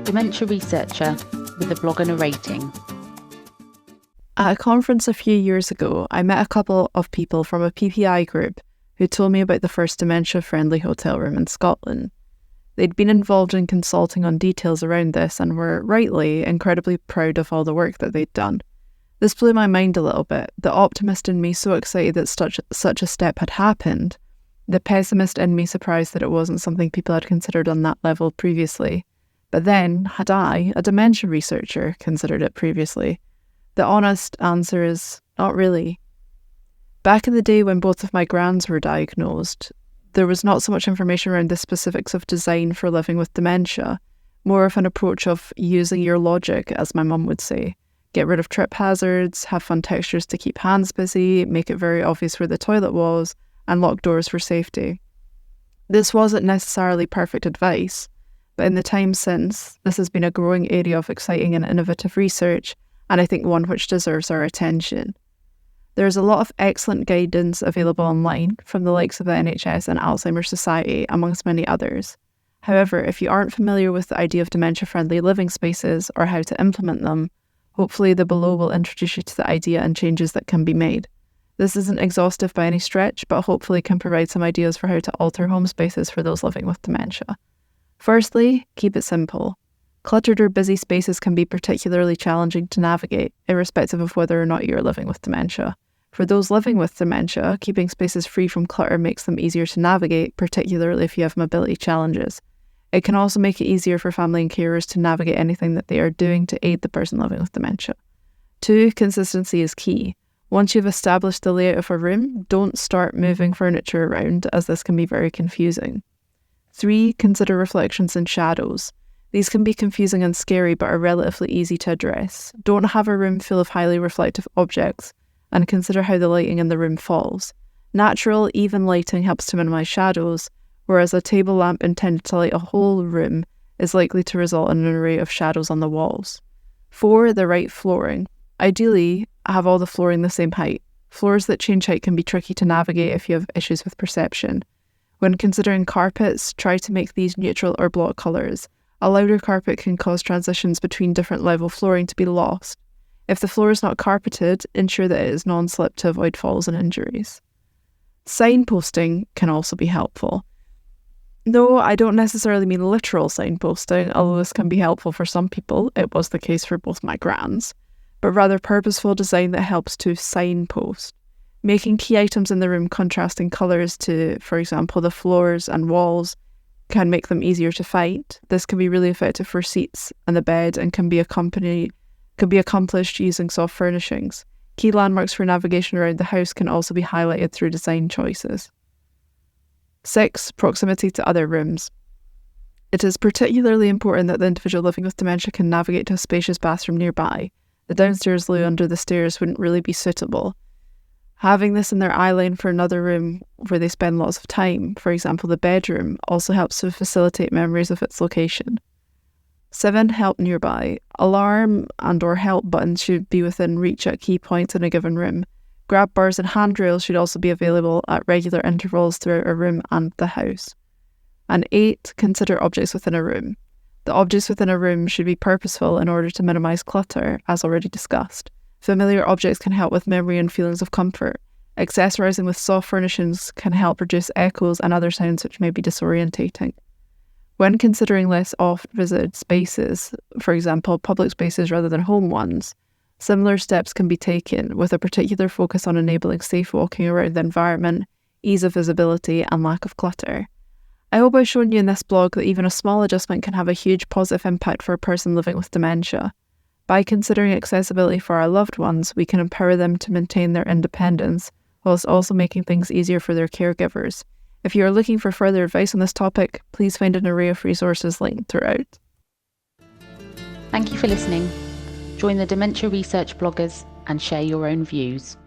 Dementia Researcher with a blog and a rating. At a conference a few years ago, I met a couple of people from a PPI group who told me about the first dementia-friendly hotel room in Scotland. They'd been involved in consulting on details around this and were, rightly, incredibly proud of all the work that they'd done. This blew my mind a little bit, the optimist in me so excited that such a step had happened, the pessimist in me surprised that it wasn't something people had considered on that level previously. But then, had I, a dementia researcher, considered it previously? The honest answer is, not really. Back in the day when both of my grands were diagnosed, there was not so much information around the specifics of design for living with dementia, more of an approach of using your logic, as my mum would say. Get rid of trip hazards, have fun textures to keep hands busy, make it very obvious where the toilet was, and lock doors for safety. This wasn't necessarily perfect advice, but in the time since, this has been a growing area of exciting and innovative research, and I think one which deserves our attention. There's a lot of excellent guidance available online from the likes of the NHS and Alzheimer's Society, amongst many others. However, if you aren't familiar with the idea of dementia-friendly living spaces or how to implement them, hopefully the below will introduce you to the idea and changes that can be made. This isn't exhaustive by any stretch, but hopefully can provide some ideas for how to alter home spaces for those living with dementia. Firstly, keep it simple. Cluttered or busy spaces can be particularly challenging to navigate, irrespective of whether or not you're living with dementia. For those living with dementia, keeping spaces free from clutter makes them easier to navigate, particularly if you have mobility challenges. It can also make it easier for family and carers to navigate anything that they are doing to aid the person living with dementia. 2, consistency is key. Once you've established the layout of a room, don't start moving furniture around, as this can be very confusing. 3, consider reflections and shadows. These can be confusing and scary, but are relatively easy to address. Don't have a room full of highly reflective objects, and consider how the lighting in the room falls. Natural, even lighting helps to minimise shadows, whereas a table lamp intended to light a whole room is likely to result in an array of shadows on the walls. 4, the right flooring. Ideally, have all the flooring the same height. Floors that change height can be tricky to navigate if you have issues with perception. When considering carpets, try to make these neutral or block colours. A louder carpet can cause transitions between different level flooring to be lost. If the floor is not carpeted, ensure that it is non-slip to avoid falls and injuries. Signposting can also be helpful. No, I don't necessarily mean literal signposting, although this can be helpful for some people. It was the case for both my grands. But rather purposeful design that helps to signpost. Making key items in the room contrasting colours to, for example, the floors and walls can make them easier to find. This can be really effective for seats and the bed and can be accomplished using soft furnishings. Key landmarks for navigation around the house can also be highlighted through design choices. 6, proximity to other rooms. It is particularly important that the individual living with dementia can navigate to a spacious bathroom nearby. The downstairs loo under the stairs wouldn't really be suitable. Having this in their eye line for another room where they spend lots of time, for example the bedroom, also helps to facilitate memories of its location. 7, help nearby. Alarm and/or help buttons should be within reach at key points in a given room. Grab bars and handrails should also be available at regular intervals throughout a room and the house. And 8, consider objects within a room. The objects within a room should be purposeful in order to minimise clutter, as already discussed. Familiar objects can help with memory and feelings of comfort. Accessorising with soft furnishings can help reduce echoes and other sounds which may be disorientating. When considering less oft-visited spaces, for example public spaces rather than home ones, similar steps can be taken with a particular focus on enabling safe walking around the environment, ease of visibility and lack of clutter. I hope I've shown you in this blog that even a small adjustment can have a huge positive impact for a person living with dementia. By considering accessibility for our loved ones, we can empower them to maintain their independence, whilst also making things easier for their caregivers. If you are looking for further advice on this topic, please find an array of resources linked throughout. Thank you for listening. Join the Dementia Research bloggers and share your own views.